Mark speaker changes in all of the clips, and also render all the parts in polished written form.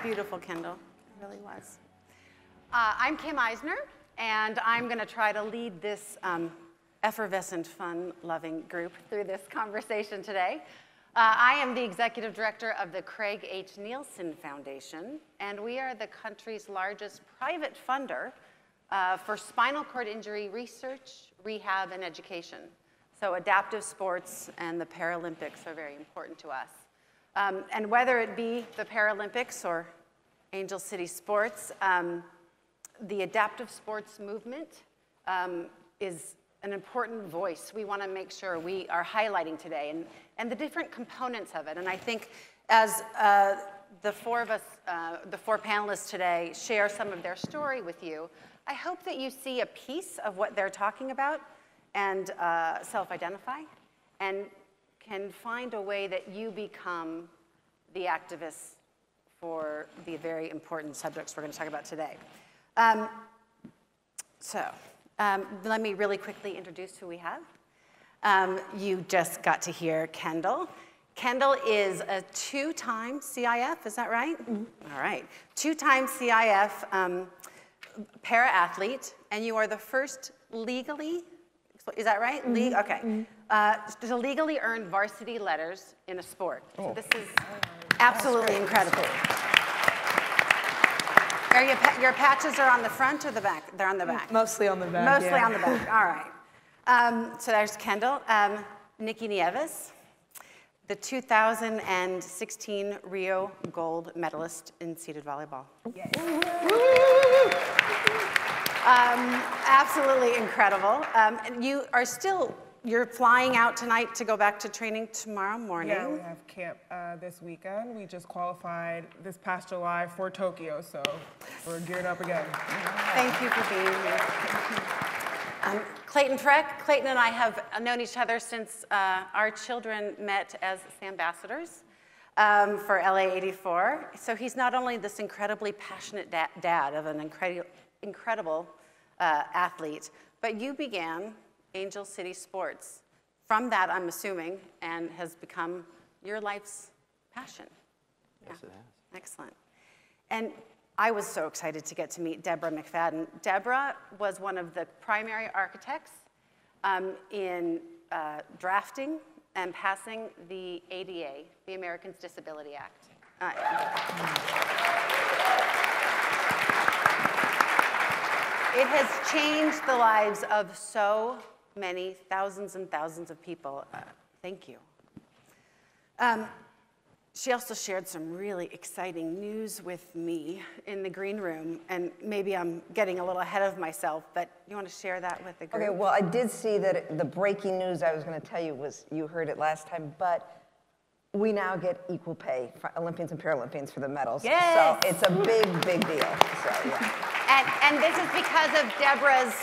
Speaker 1: beautiful, Kendall. It really was. I'm Kim Eisner, and I'm going to try to lead this effervescent, fun-loving group through this conversation today. I am the executive director of the Craig H. Nielsen Foundation, and we are the country's largest private funder for spinal cord injury research, rehab, and education. So adaptive sports and the Paralympics are very important to us. And whether it be the Paralympics or Angel City Sports, the adaptive sports movement is an important voice we want to make sure we are highlighting today, and the different components of it. And I think as the four of us, the four panelists today, share some of their story with you, I hope that you see a piece of what they're talking about and self-identify, and can find a way that you become the activists for the very important subjects we're going to talk about today. Let me really quickly introduce who we have. You just got to hear Kendall. Kendall is a two-time CIF, is that right? Mm-hmm. All right. Two-time CIF para-athlete, and you are the first legally, is that right? Mm-hmm. Okay. Mm-hmm. To legally earn varsity letters in a sport. Oh. So this is absolutely incredible. Your patches are on the front or the back? They're on the back.
Speaker 2: Mostly on the back.
Speaker 1: Mostly on the back. All right. So there's Kendall. Nicky Nieves, the 2016 Rio gold medalist in seated volleyball. Yes. Absolutely incredible. And you're flying out tonight to go back to training tomorrow morning.
Speaker 2: Yeah, we have camp this weekend. We just qualified this past July for Tokyo, so we're geared up again.
Speaker 1: Thank you for being here. Clayton Frech. Clayton and I have known each other since our children met as ambassadors for LA 84. So he's not only this incredibly passionate dad of an incredible athlete, but you began Angel City Sports from that, I'm assuming, and has become your life's passion.
Speaker 3: Yes, it has.
Speaker 1: Excellent. And I was so excited to get to meet Deborah McFadden. Deborah was one of the primary architects in drafting and passing the ADA, the Americans with Disabilities Act. It has changed the lives of so many thousands and thousands of people. Thank you. She also shared some really exciting news with me in the green room, and maybe I'm getting a little ahead of myself, but you want to share that with the group?
Speaker 4: Okay, well, I did see that the breaking news I was going to tell you was, you heard it last time, but we now get equal pay for Olympians and Paralympians for the medals.
Speaker 1: Yes.
Speaker 4: So it's a big, big deal. So, yeah.
Speaker 1: And this is because of Deborah's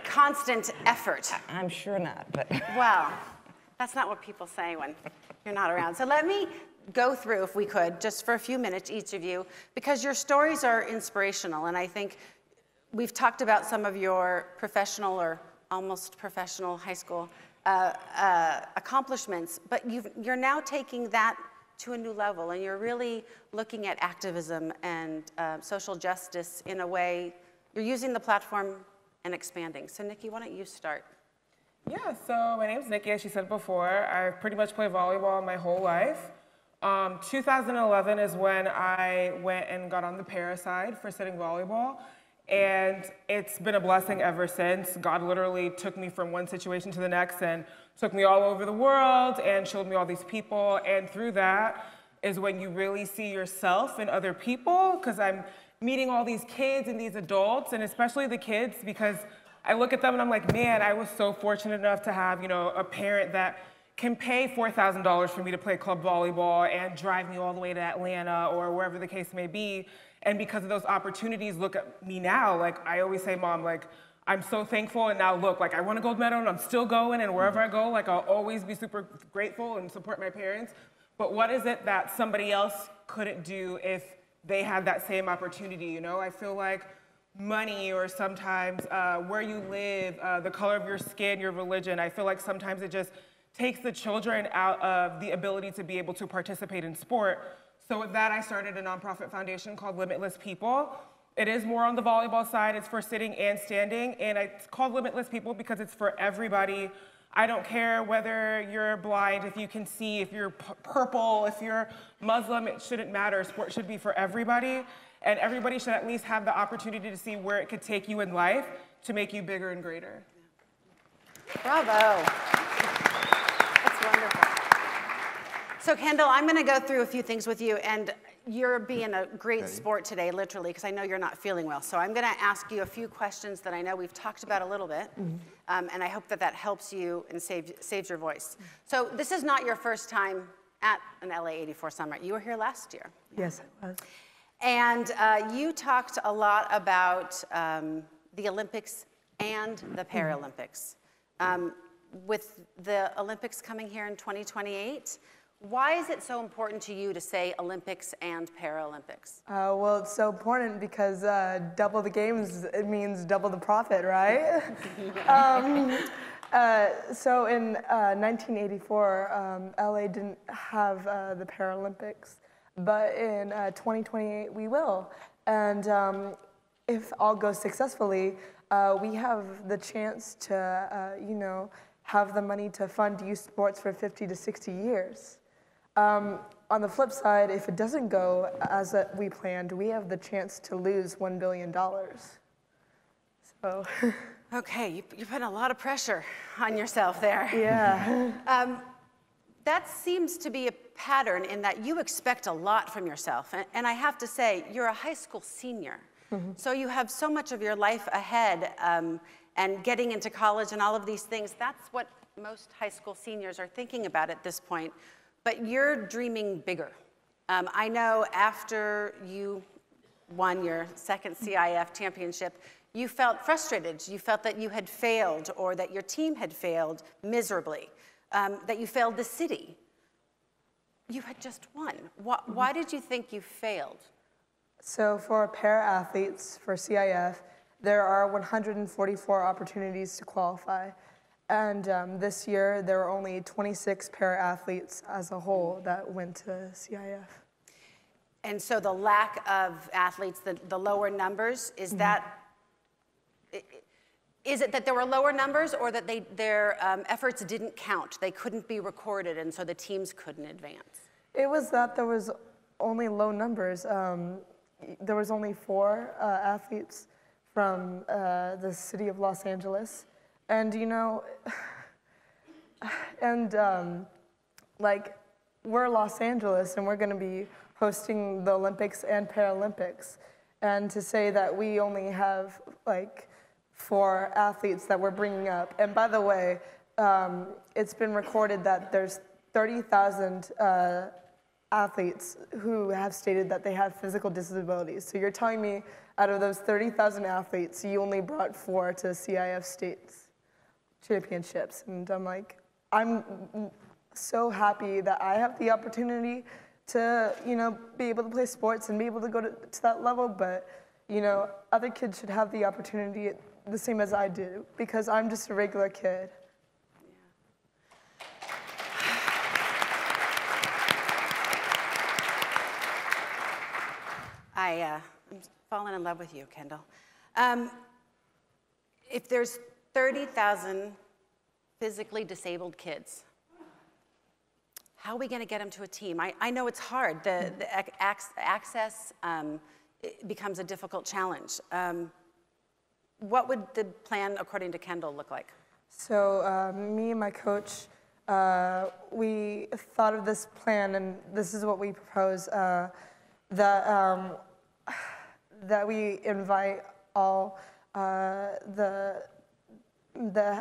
Speaker 1: constant effort.
Speaker 4: I'm sure not, but.
Speaker 1: Well, that's not what people say when you're not around. So let me go through, if we could, just for a few minutes, each of you, because your stories are inspirational, and I think we've talked about some of your professional or almost professional high school accomplishments, but you're now taking that to a new level, and you're really looking at activism and social justice in a way. You're using the platform and expanding. So Nicky, why don't you start?
Speaker 2: Yeah, so my name's Nicky, as she said before. I've pretty much played volleyball my whole life. 2011 is when I went and got on the para side for sitting volleyball, and it's been a blessing ever since. God literally took me from one situation to the next and took me all over the world and showed me all these people, and through that is when you really see yourself in other people, because I'm meeting all these kids and these adults, and especially the kids, because I look at them and I'm like, man, I was so fortunate enough to have, a parent that can pay $4,000 for me to play club volleyball and drive me all the way to Atlanta or wherever the case may be. And because of those opportunities, look at me now. Like, I always say, Mom, like, I'm so thankful, and now look, like, I won a gold medal and I'm still going, and wherever I go, like, I'll always be super grateful and support my parents. But what is it that somebody else couldn't do if they had that same opportunity, I feel like money, or sometimes where you live, the color of your skin, your religion, I feel like sometimes it just takes the children out of the ability to be able to participate in sport. So with that, I started a nonprofit foundation called Limitless People. It is more on the volleyball side. It's for sitting and standing, and it's called Limitless People because it's for everybody. I don't care whether you're blind, if you can see, if you're purple, if you're Muslim, it shouldn't matter. Sport should be for everybody, and everybody should at least have the opportunity to see where it could take you in life to make you bigger and greater.
Speaker 1: Bravo. That's wonderful. So Kendall, I'm going to go through a few things with you, and you're being a great sport today, literally, because I know you're not feeling well. So I'm going to ask you a few questions that I know we've talked about a little bit, and I hope that that helps you and saves your voice. So this is not your first time at an LA 84 Summit. You were here last year.
Speaker 3: Yes, I was.
Speaker 1: And you talked a lot about the Olympics and the Paralympics. With the Olympics coming here in 2028, why is it so important to you to say Olympics and Paralympics?
Speaker 3: Well, it's so important because double the games, it means double the profit, right? So in 1984, LA didn't have the Paralympics, but in 2028 we will. And if all goes successfully, we have the chance to, you know, have the money to fund youth sports for 50 to 60 years. On the flip side, if it doesn't go as we planned, we have the chance to lose $1 billion. So.
Speaker 1: Okay, you're putting a lot of pressure on yourself there.
Speaker 3: Yeah.
Speaker 1: That seems to be a pattern in that you expect a lot from yourself. And I have to say, you're a high school senior. So you have so much of your life ahead, and getting into college and all of these things, that's what most high school seniors are thinking about at this point. But you're dreaming bigger. I know after you won your second CIF championship, you felt frustrated. You felt that you had failed or that your team had failed miserably, that you failed the city. You had just won. Why did you think you failed?
Speaker 3: So for para-athletes, for CIF, there are 144 opportunities to qualify. And this year, there were only 26 para-athletes as a whole that went to CIF.
Speaker 1: And so the lack of athletes, the lower numbers, is that, is it that there were lower numbers or that their efforts didn't count? They couldn't be recorded and so the teams couldn't advance?
Speaker 3: It was that there was only low numbers. There was only 4 athletes from the city of Los Angeles. And, you know, like, we're Los Angeles and we're going to be hosting the Olympics and Paralympics. And to say that we only have, like, 4 athletes that we're bringing up. And by the way, it's been recorded that there's 30,000 athletes who have stated that they have physical disabilities. So you're telling me out of those 30,000 athletes, you only brought 4 to CIF states championships. And I'm like, I'm so happy that I have the opportunity to, you know, be able to play sports and be able to go to that level. But, you know, other kids should have the opportunity the same as I do because I'm just a regular kid.
Speaker 1: I'm falling in love with you, Kendall. If there's 30,000 physically disabled kids, how are we going to get them to a team? I know it's hard. The access it becomes a difficult challenge. What would the plan, according to Kendall, look like?
Speaker 3: So me and my coach, we thought of this plan, and this is what we propose, that we invite all the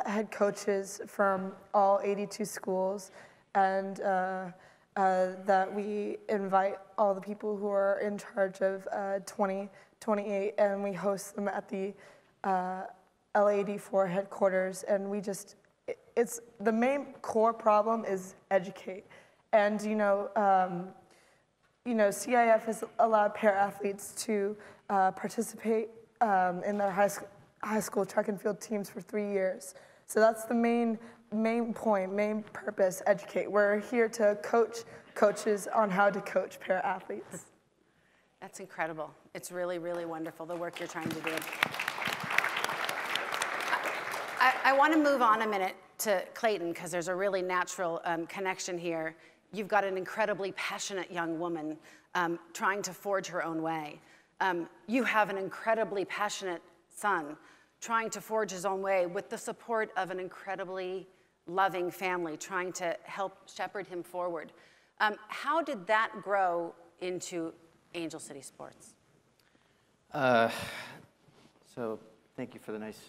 Speaker 3: head coaches from all 82 schools, and that we invite all the people who are in charge of 2028, and we host them at the LA84 headquarters, and we just, it's the main core problem is educate. And CIF has allowed para-athletes to participate in their high school track and field teams for 3 years. So that's the main main point, main purpose, educate. We're here to coach coaches on how to coach para-athletes.
Speaker 1: That's incredible. It's really, really wonderful, the work you're trying to do. I want to move on a minute to Clayton, because there's a really natural connection here. You've got an incredibly passionate young woman trying to forge her own way. You have an incredibly passionate son trying to forge his own way with the support of an incredibly loving family trying to help shepherd him forward. How did that grow into Angel City Sports?
Speaker 5: So thank you for the nice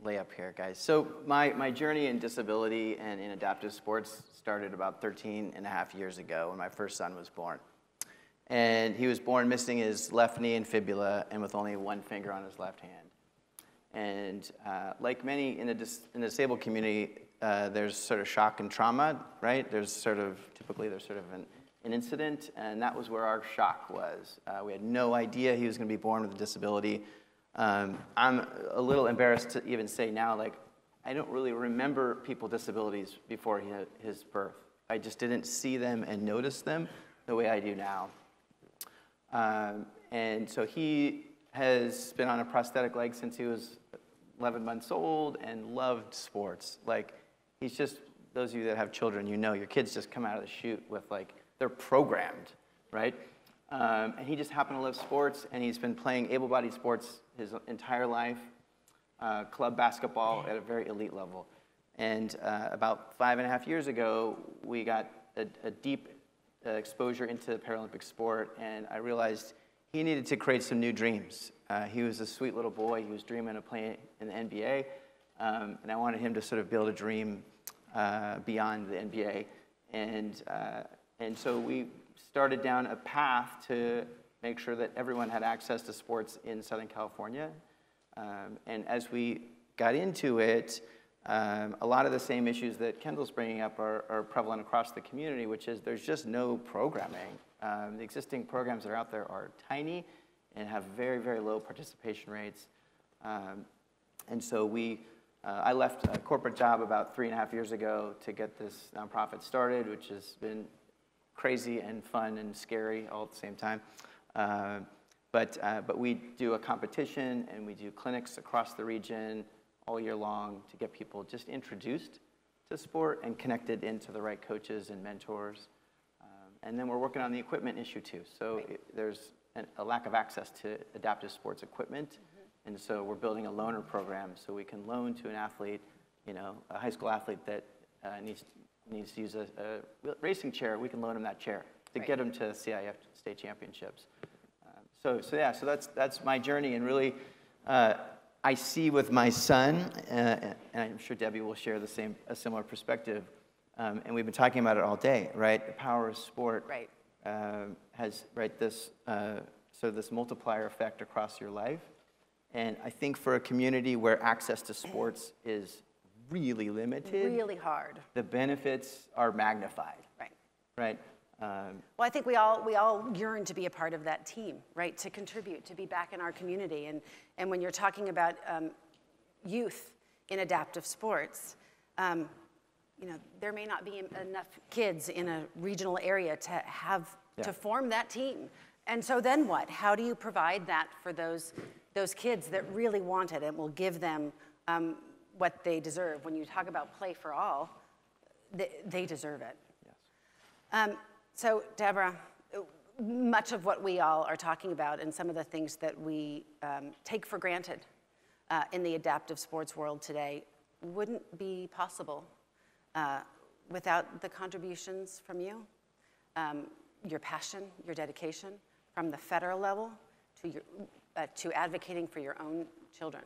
Speaker 5: layup here, guys. So my journey in disability and in adaptive sports started about 13 and a half years ago when my first son was born. And he was born missing his left knee and fibula and with only one finger on his left hand. And like many in the disabled community, there's sort of shock and trauma, right? Typically there's sort of an incident, and that was where our shock was. We had no idea he was going to be born with a disability. I'm a little embarrassed to even say now, like, I don't really remember people's disabilities before his birth. I just didn't see them and notice them the way I do now. And so he has been on a prosthetic leg since he was 11 months old and loved sports. Like, he's just, those of you that have children, you know your kids just come out of the chute with, like, they're programmed, right? And he just happened to love sports, and he's been playing able-bodied sports his entire life, club basketball at a very elite level. And about 5.5 years ago, we got a deep exposure into the Paralympic sport, and I realized he needed to create some new dreams. He was a sweet little boy. He was dreaming of playing in the NBA, and I wanted him to sort of build a dream beyond the NBA. And so we started down a path to make sure that everyone had access to sports in Southern California. And as we got into it, a lot of the same issues that Kendall's bringing up are prevalent across the community, which is there's just no programming. The existing programs that are out there are tiny and have very, very low participation rates. And so I left a corporate job about 3.5 years ago to get this nonprofit started, which has been crazy and fun and scary all at the same time. But we do a competition and we do clinics across the region all year long to get people just introduced to sport and connected into the right coaches and mentors. And then we're working on the equipment issue too. So there's a lack of access to adaptive sports equipment. And so we're building a loaner program so we can loan to an athlete, you know, a high school athlete that needs to use a racing chair. We can loan him that chair to get him to CIF state championships. So that's my journey, and really I see with my son, and I'm sure Debbie will share a similar perspective, and we've been talking about it all day, right? The power of sport has this this multiplier effect across your life, and I think for a community where access to sports is really limited,
Speaker 1: really hard,
Speaker 5: the benefits are magnified. Right.
Speaker 1: Well, I think we all yearn to be a part of that team, right? To contribute, to be back in our community. And when you're talking about youth in adaptive sports, you know, there may not be enough kids in a regional area to form that team. And so then what? How do you provide that for those kids that really want it and will give them what they deserve? When you talk about play for all, they deserve it. Yes. So, Deborah, much of what we all are talking about and some of the things that we take for granted in the adaptive sports world today wouldn't be possible without the contributions from you, your passion, your dedication, from the federal level to advocating for your own children.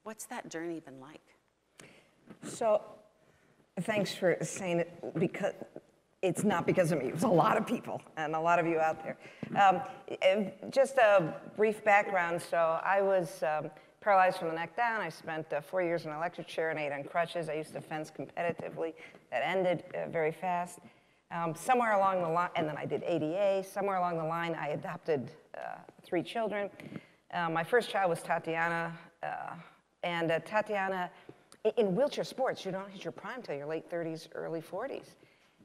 Speaker 1: What's that journey been like?
Speaker 4: So, thanks for saying it, because it's not because of me. It was a lot of people and a lot of you out there. Just a brief background. So I was paralyzed from the neck down. I spent 4 years in an electric chair and 8 on crutches. I used to fence competitively. That ended very fast. Somewhere along the line, and then I did ADA. Somewhere along the line, I adopted 3 children. My first child was Tatiana, and Tatiana in wheelchair sports, you don't hit your prime till your late 30s, early 40s.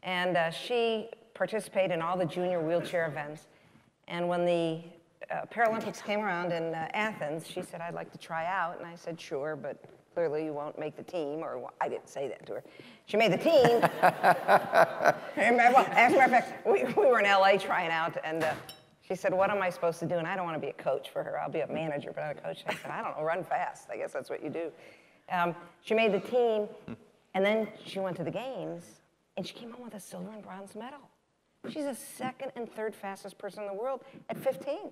Speaker 4: And she participated in all the junior wheelchair events. And when the Paralympics came around in Athens, she said, I'd like to try out. And I said, sure, but clearly you won't make the team. Or I didn't say that to her. She made the team. Well, as a matter of fact, we were in LA trying out, and she said, what am I supposed to do? And I don't want to be a coach for her. I'll be a manager, but not a coach. I said, I don't know, run fast. I guess that's what you do. She made the team, and then she went to the games, and she came home with a silver and bronze medal. She's the second and third fastest person in the world at 15.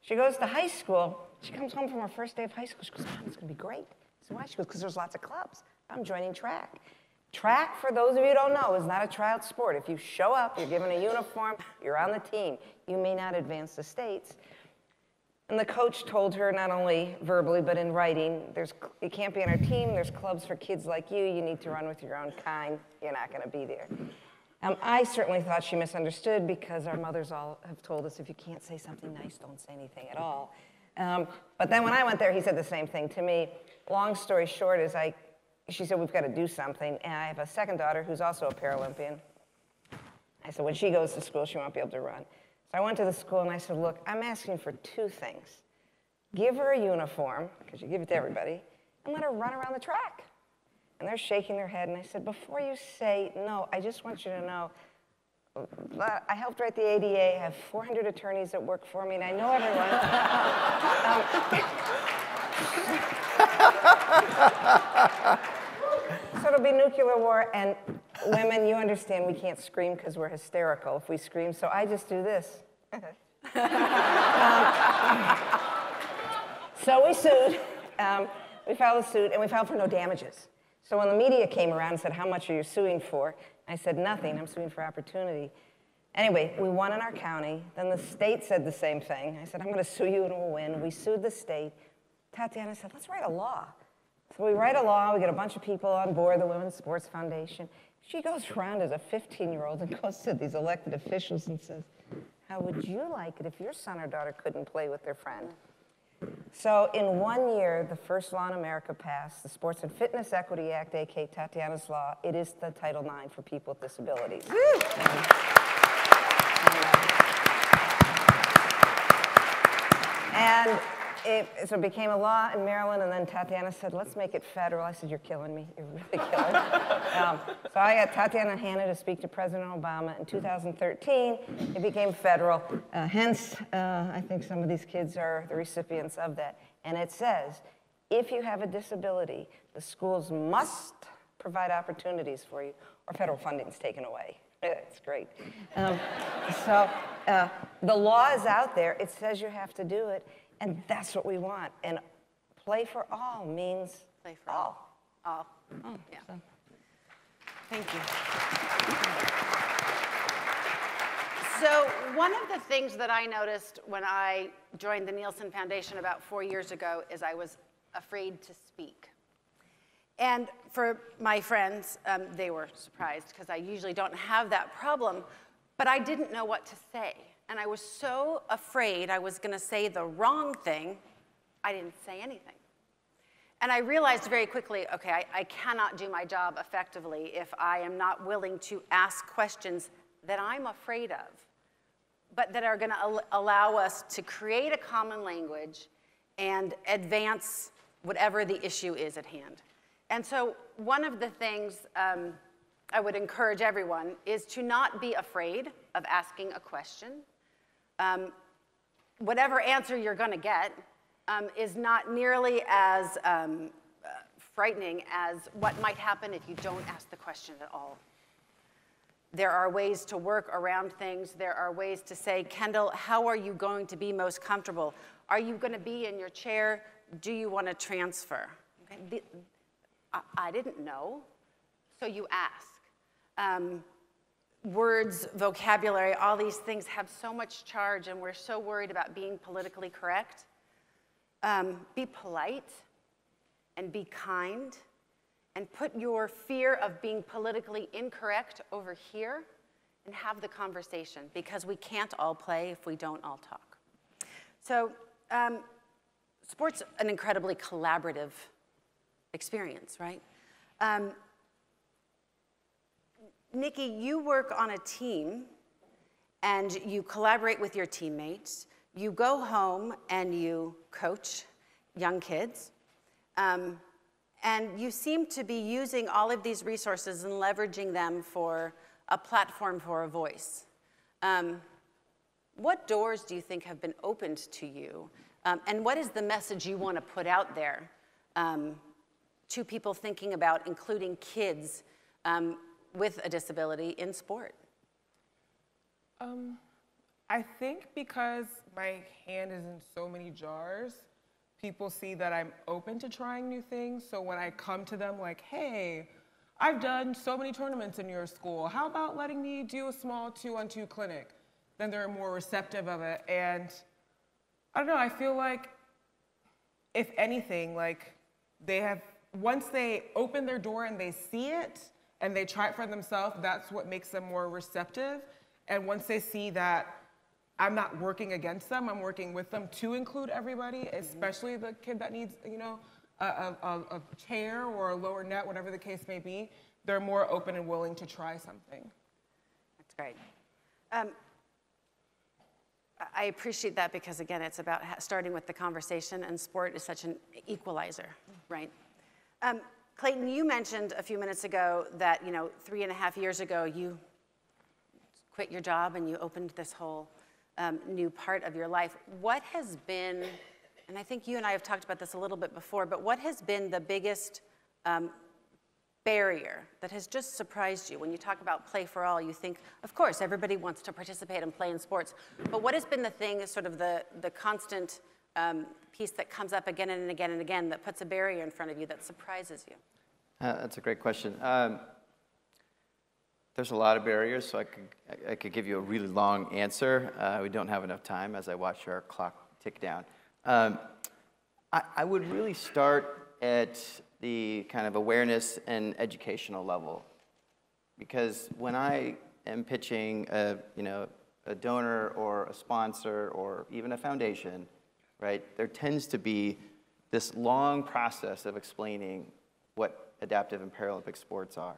Speaker 4: She goes to high school. She comes home from her first day of high school. She goes, Mom, it's going to be great. I said, why? She goes, because there's lots of clubs. I'm joining track. Track, for those of you who don't know, is not a tryout sport. If you show up, you're given a uniform, you're on the team. You may not advance the states. And the coach told her, not only verbally, but in writing, you can't be on our team. There's clubs for kids like you. You need to run with your own kind. You're not going to be there. I certainly thought she misunderstood, because our mothers all have told us, if you can't say something nice, don't say anything at all. But then when I went there, he said the same thing to me. Long story short is she said, we've got to do something. And I have a second daughter who's also a Paralympian. I said, when she goes to school, she won't be able to run. So I went to the school and I said, look, I'm asking for two things. Give her a uniform, because you give it to everybody, and let her run around the track. And they're shaking their head, and I said, before you say no, I just want you to know, I helped write the ADA. I have 400 attorneys that work for me, and I know everyone. So it'll be nuclear war, and women, you understand we can't scream because we're hysterical if we scream, so I just do this. So we sued. We filed a suit, and we filed for no damages. So when the media came around and said, how much are you suing for? I said, nothing. I'm suing for opportunity. Anyway, we won in our county. Then the state said the same thing. I said, I'm going to sue you and we'll win. We sued the state. Tatiana said, let's write a law. So we write a law. We get a bunch of people on board, the Women's Sports Foundation. She goes around as a 15-year-old and goes to these elected officials and says, how would you like it if your son or daughter couldn't play with their friend? So in 1 year, the first law in America passed, the Sports and Fitness Equity Act, aka Tatiana's Law. It is the Title IX for people with disabilities. So it became a law in Maryland, and then Tatiana said, let's make it federal. I said, you're killing me. You're really killing me. So I got Tatiana Hanna to speak to President Obama. In 2013, it became federal. Hence, I think some of these kids are the recipients of that. And it says, if you have a disability, the schools must provide opportunities for you, or federal funding is taken away. It's great. So the law is out there. It says you have to do it. And that's what we want. And play for all means
Speaker 1: play for all. All.
Speaker 4: Oh,
Speaker 1: yeah.
Speaker 4: So.
Speaker 1: Thank you. So one of the things that I noticed when I joined the Nielsen Foundation about 4 years ago is I was afraid to speak. And for my friends, they were surprised because I usually don't have that problem, but I didn't know what to say. And I was so afraid I was going to say the wrong thing, I didn't say anything. And I realized very quickly, okay, I cannot do my job effectively if I am not willing to ask questions that I'm afraid of, but that are going to allow us to create a common language and advance whatever the issue is at hand. And so one of the things I would encourage everyone is to not be afraid of asking a question. Whatever answer you're going to get is not nearly as frightening as what might happen if you don't ask the question at all. There are ways to work around things. There are ways to say, Kendall, how are you going to be most comfortable? Are you going to be in your chair? Do you want to transfer? Okay. I didn't know, so you ask. Words, vocabulary, all these things have so much charge, and we're so worried about being politically correct. Be polite and be kind, and put your fear of being politically incorrect over here and have the conversation, because we can't all play if we don't all talk. So sport's an incredibly collaborative experience, right? Nicky, you work on a team and you collaborate with your teammates. You go home and you coach young kids. And you seem to be using all of these resources and leveraging them for a platform for a voice. What doors do you think have been opened to you? And what is the message you want to put out there to people thinking about including kids with a disability in sport?
Speaker 2: I think because my hand is in so many jars, people see that I'm open to trying new things. So when I come to them like, hey, I've done so many tournaments in your school. How about letting me do a small 2-on-2 clinic? Then they're more receptive of it. And I don't know, I feel like if anything, like once they open their door and they see it and they try it for themselves, that's what makes them more receptive. And once they see that I'm not working against them, I'm working with them to include everybody, especially the kid that needs, you know, a chair or a lower net, whatever the case may be, they're more open and willing to try something.
Speaker 1: That's great. I appreciate that because, again, it's about starting with the conversation, and sport is such an equalizer, right? Clayton, you mentioned a few minutes ago that, 3.5 years ago, you quit your job and you opened this whole new part of your life. What has been, and I think you and I have talked about this a little bit before, but what has been the biggest barrier that has just surprised you? When you talk about play for all, you think, of course, everybody wants to participate and play in sports, but what has been the thing, sort of the constant piece that comes up again and again and again that puts a barrier in front of you that surprises you?
Speaker 5: That's a great question. There's a lot of barriers, so I could give you a really long answer. We don't have enough time as I watch our clock tick down. I would really start at the kind of awareness and educational level, because when I am pitching a donor or a sponsor or even a foundation, right, there tends to be this long process of explaining what adaptive and Paralympic sports are.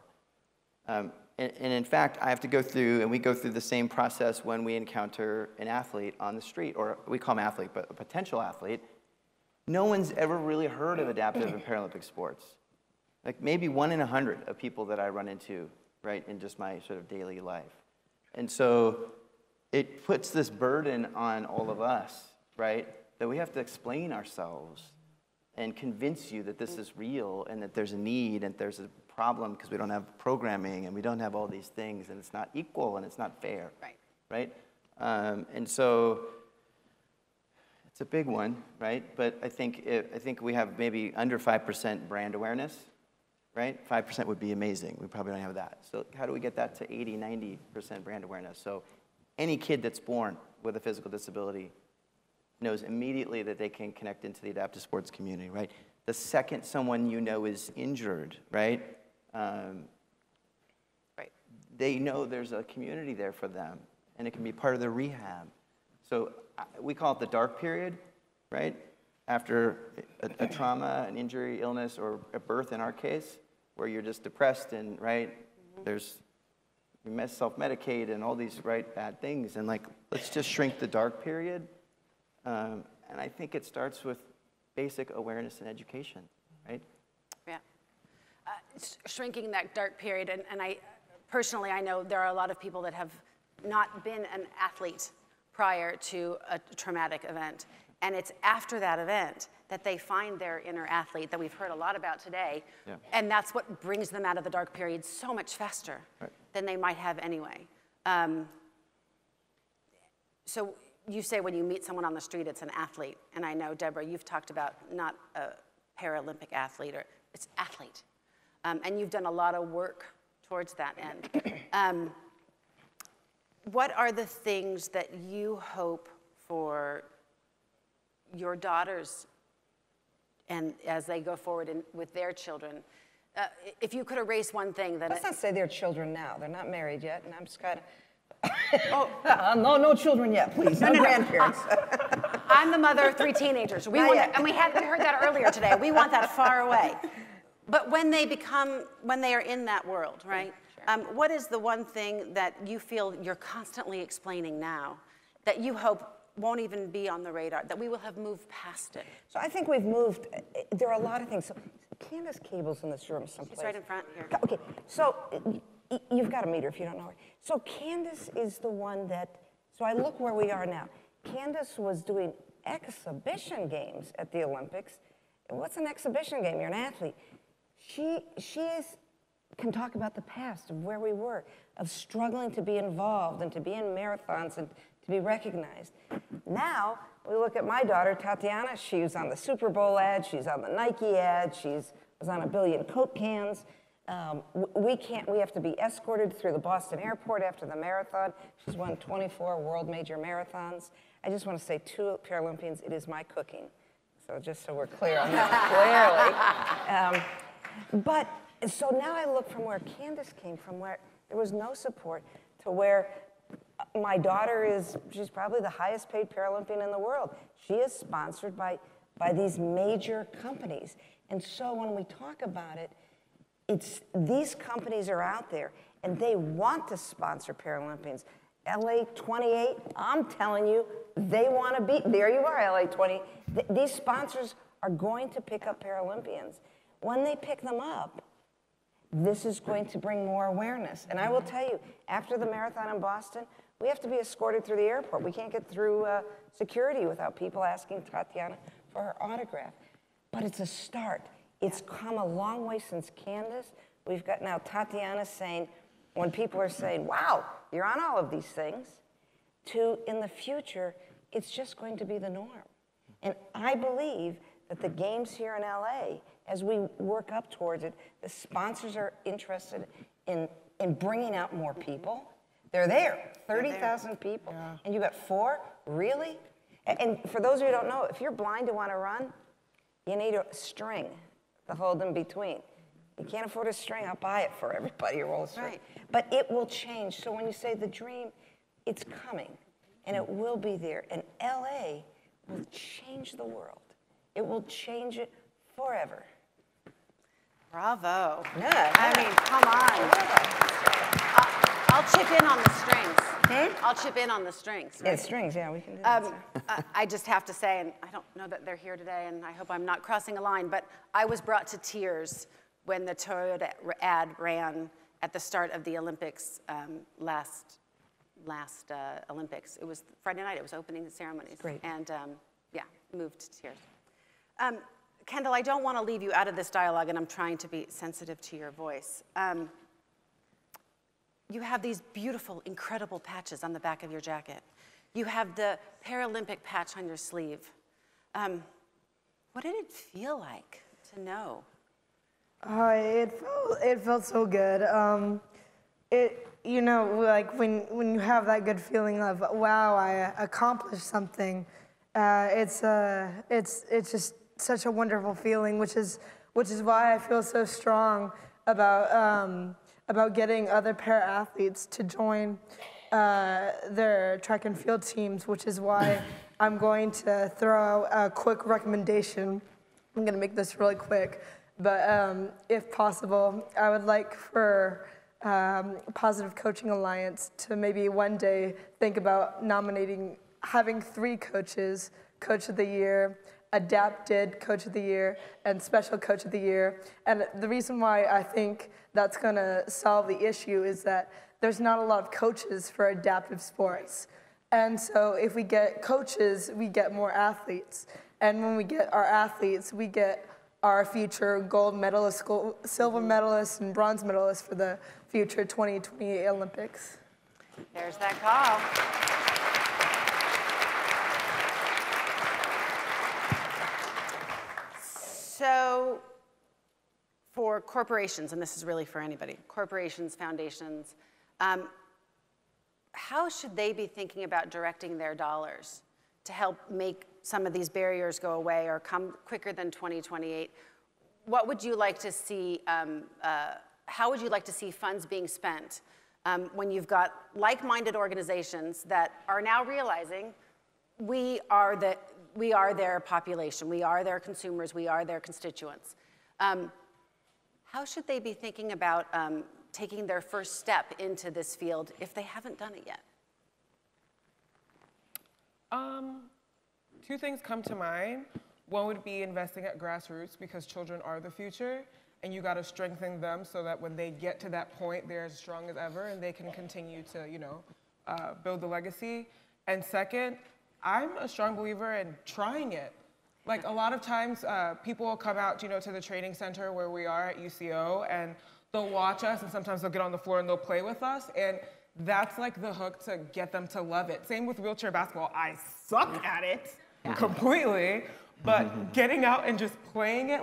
Speaker 5: And in fact, I have to go through, and we go through the same process when we encounter an athlete on the street, or we call him athlete, but a potential athlete. No one's ever really heard of adaptive and Paralympic sports. Like maybe 1 in 100 of people that I run into, right, in just my sort of daily life. And so it puts this burden on all of us, right, that we have to explain ourselves and convince you that this is real and that there's a need and there's a problem because we don't have programming and we don't have all these things and it's not equal and it's not fair. Right? And so it's a big one, right? But I think we have maybe under 5% brand awareness, right? 5% would be amazing. We probably don't have that. So how do we get that to 80, 90% brand awareness? So any kid that's born with a physical disability knows immediately that they can connect into the adaptive sports community, right? The second someone you know is injured, right? They know there's a community there for them, and it can be part of their rehab. So we call it the dark period, right? After a trauma, an injury, illness, or a birth in our case, where you're just depressed and, right, you self-medicate and all these, right, bad things. And like, let's just shrink the dark period. And I think it starts with basic awareness and education, right?
Speaker 1: Yeah. Shrinking that dark period, and I personally, I know there are a lot of people that have not been an athlete prior to a traumatic event. And it's after that event that they find their inner athlete that we've heard a lot about today. Yeah. And that's what brings them out of the dark period so much faster than they might have anyway. So you say when you meet someone on the street, it's an athlete. And I know, Deborah, you've talked about not a Paralympic athlete, or it's athlete. And you've done a lot of work towards that end. What are the things that you hope for your daughters and as they go forward with their children? If you could erase one thing that...
Speaker 4: Let's not say they're children now. They're not married yet, and I'm just kind of... no children yet, please. No grandparents.
Speaker 1: I'm the mother of 3 teenagers. We heard that earlier today. We want that far away. But when they are in that world, right? What is the one thing that you feel you're constantly explaining now that you hope won't even be on the radar, that we will have moved past it?
Speaker 4: So I think we've moved. There are a lot of things. So Candace Cable's in this room someplace.
Speaker 1: She's right in front here.
Speaker 4: Okay, so you've got to meet her if you don't know her. So Candace is the one that, so I look where we are now. Candace was doing exhibition games at the Olympics. What's an exhibition game? You're an athlete. She can talk about the past of where we were, of struggling to be involved and to be in marathons and to be recognized. Now, we look at my daughter, Tatiana. She was on the Super Bowl ad. She's on the Nike ad. She was on 1 billion Coke cans. We have to be escorted through the Boston airport after the marathon. She's won 24 world major marathons. I just want to say, 2 Paralympians, it is my cooking. So just so we're clear on that, clearly. But so now I look from where Candace came from, where there was no support, to where my daughter she's probably the highest paid Paralympian in the world. She is sponsored by these major companies. And so when we talk about it, these companies are out there and they want to sponsor Paralympians. LA 28, I'm telling you, they want to be, there you are, LA 20. These sponsors are going to pick up Paralympians. When they pick them up, this is going to bring more awareness. And I will tell you, after the marathon in Boston, we have to be escorted through the airport. We can't get through security without people asking Tatiana for her autograph. But it's a start. It's come a long way since Candace. We've got now Tatiana saying, when people are saying, wow, you're on all of these things, to in the future, it's just going to be the norm. And I believe that the games here in LA, as we work up towards it, the sponsors are interested in bringing out more people. They're there, 30,000 people, and you got 4, really? And for those of you who don't know, if you're blind and want to run, you need a string to hold in between. You can't afford a string, I'll buy it for everybody, a roll of string. Right. But it will change. So when you say the dream, it's coming, and it will be there. And LA will change the world. It will change it forever.
Speaker 1: Bravo.
Speaker 4: Yeah.
Speaker 1: I mean, come on. I'll chip in on the strings. I'll chip in on the strings. Right?
Speaker 4: Yeah, strings, yeah, we can do that.
Speaker 1: I just have to say, and I don't know that they're here today, and I hope I'm not crossing a line, but I was brought to tears when the Toyota ad ran at the start of the Olympics last Olympics. It was Friday night. It was opening ceremonies.
Speaker 4: Great.
Speaker 1: And yeah, moved to tears. Kendall, I don't want to leave you out of this dialogue, and I'm trying to be sensitive to your voice. You have these beautiful, incredible patches on the back of your jacket. You have the Paralympic patch on your sleeve. What did it feel like to know?
Speaker 3: It felt so good. You know, like when you have that good feeling of, wow, I accomplished something. It's just such a wonderful feeling, which is why I feel so strong about getting other para-athletes to join their track and field teams, which is why I'm going to throw out a quick recommendation. I'm going to make this really quick, but if possible, I would like for Positive Coaching Alliance to maybe one day think about having 3 coaches, Coach of the Year, Adapted Coach of the Year, and Special Coach of the Year. And the reason why I think that's going to solve the issue is that there's not a lot of coaches for adaptive sports. And so if we get coaches, we get more athletes. And when we get our athletes, we get our future gold medalists, silver medalists, and bronze medalists for the future 2028 Olympics.
Speaker 1: There's that call. So for corporations, and this is really for anybody, corporations, foundations, how should they be thinking about directing their dollars to help make some of these barriers go away or come quicker than 2028? What would you like to see, how would you like to see funds being spent when you've got like-minded organizations that are now realizing we are their population, we are their consumers, we are their constituents. how should they be thinking about taking their first step into this field if they haven't done it yet?
Speaker 2: Two things come to mind. One would be investing at grassroots, because children are the future, and you got to strengthen them so that when they get to that point, they're as strong as ever and they can continue to, build the legacy. And second, I'm a strong believer in trying it. Like, a lot of times, people will come out, to the training center where we are at UCO, and they'll watch us, and sometimes they'll get on the floor and they'll play with us, and that's like the hook to get them to love it. Same with wheelchair basketball. I suck at it completely, but getting out and just playing it,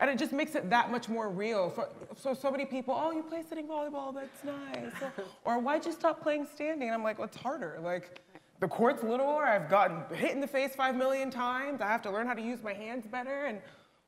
Speaker 2: and it just makes it that much more real. So many people, oh, you play sitting volleyball, that's nice. Or why'd you stop playing standing? And I'm like, well, it's harder. Like, the court's littler, I've gotten hit in the face 5 million times, I have to learn how to use my hands better. And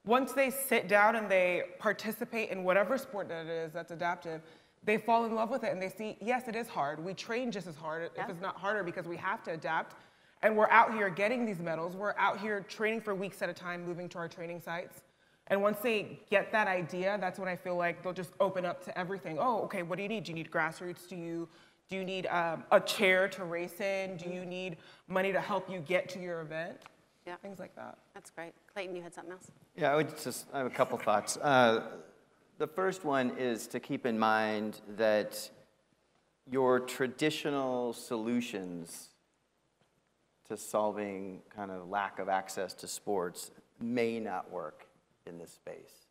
Speaker 2: once they sit down and they participate in whatever sport that it is that's adaptive, they fall in love with it and they see, yes, it is hard. We train just as hard, if it's not harder, because we have to adapt. And we're out here getting these medals. We're out here training for weeks at a time, moving to our training sites. And once they get that idea, that's when I feel like they'll just open up to everything. Oh, okay, what do you need? Do you need grassroots? Do you need a chair to race in? Do you need money to help you get to your event?
Speaker 1: Yeah.
Speaker 2: Things like that.
Speaker 1: That's great. Clayton, you had something else?
Speaker 5: Yeah, I have a couple thoughts. The first one is to keep in mind that your traditional solutions to solving kind of lack of access to sports may not work in this space.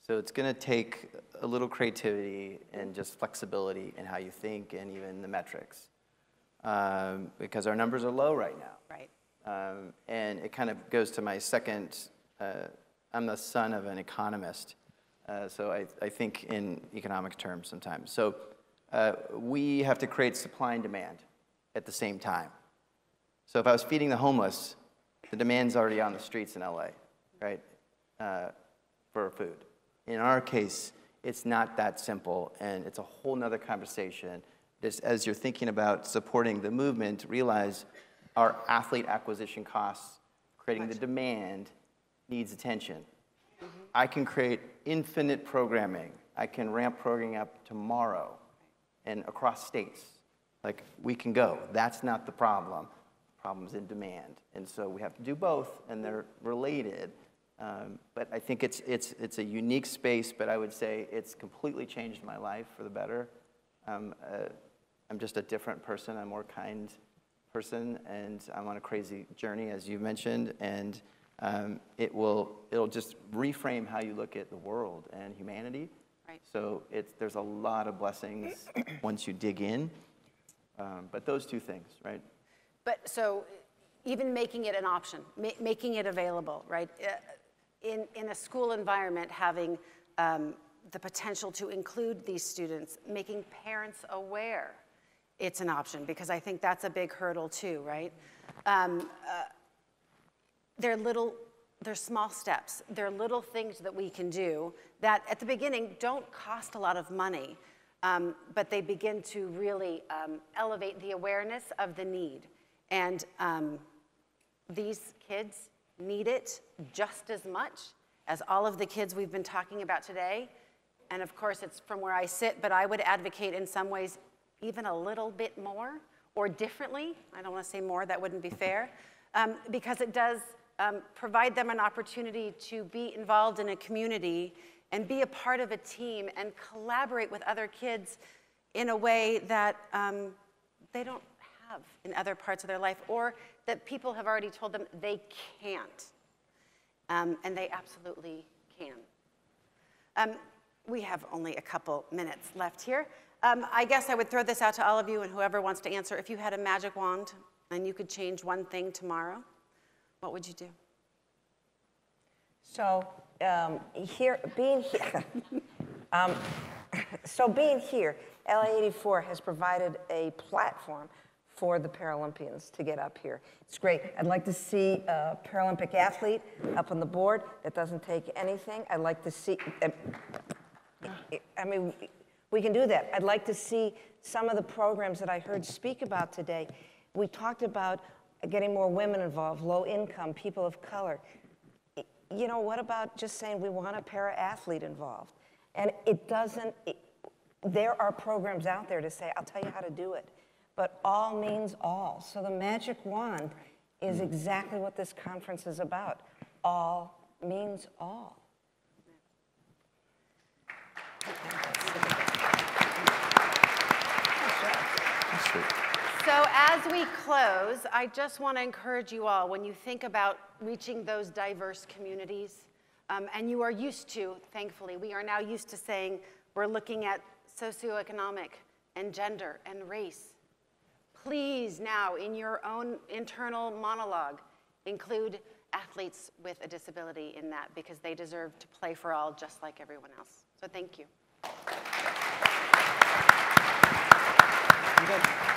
Speaker 5: So it's going to take a little creativity and just flexibility in how you think and even the metrics, because our numbers are low right now.
Speaker 1: Right.
Speaker 5: And it kind of goes to my second, I'm the son of an economist, so I think in economic terms sometimes. So we have to create supply and demand at the same time. So if I was feeding the homeless, the demand's already on the streets in LA, right, for food. In our case, it's not that simple, and it's a whole nother conversation. Just as you're thinking about supporting the movement, realize our athlete acquisition costs, creating the demand, needs attention. I can create infinite programming. I can ramp programming up tomorrow and across states. Like, we can go. That's not the problem. The problem's in demand. And so we have to do both, and they're related. But I think it's a unique space, but I would say it's completely changed my life for the better. I'm just a different person. I'm a more kind person, and I'm on a crazy journey, as you mentioned, and it'll just reframe how you look at the world and humanity.
Speaker 1: Right.
Speaker 5: So there's a lot of blessings once you dig in, but those two things, right?
Speaker 1: But so even making it an option, making it available, right? In a school environment, having the potential to include these students, making parents aware it's an option, because I think that's a big hurdle too, right? They're small steps. They're little things that we can do that at the beginning don't cost a lot of money, but they begin to really elevate the awareness of the need. And these kids need it just as much as all of the kids we've been talking about today. And of course, it's from where I sit, but I would advocate in some ways even a little bit more or differently. I don't want to say more, that wouldn't be fair, because it does provide them an opportunity to be involved in a community and be a part of a team and collaborate with other kids in a way that they don't have in other parts of their life, or that people have already told them they can't, and they absolutely can. We have only a couple minutes left here. I guess I would throw this out to all of you and whoever wants to answer. If you had a magic wand and you could change one thing tomorrow, what would you do?
Speaker 4: So being here, LA 84 has provided a platform for the Paralympians to get up here. It's great. I'd like to see a Paralympic athlete up on the board that doesn't take anything. I'd like to see, I mean, we can do that. I'd like to see some of the programs that I heard speak about today. We talked about getting more women involved, low income, people of color. you know, what about just saying we want a para-athlete involved? And it doesn't, there are programs out there to say, I'll tell you how to do it. But all means all. So the magic wand is exactly what this conference is about. All means all.
Speaker 1: So as we close, I just want to encourage you all, when you think about reaching those diverse communities, and you are used to, thankfully, we are now used to saying we're looking at socioeconomic and gender and race. Please now, in your own internal monologue, include athletes with a disability in that, because they deserve to play for all just like everyone else. So thank you.
Speaker 5: You got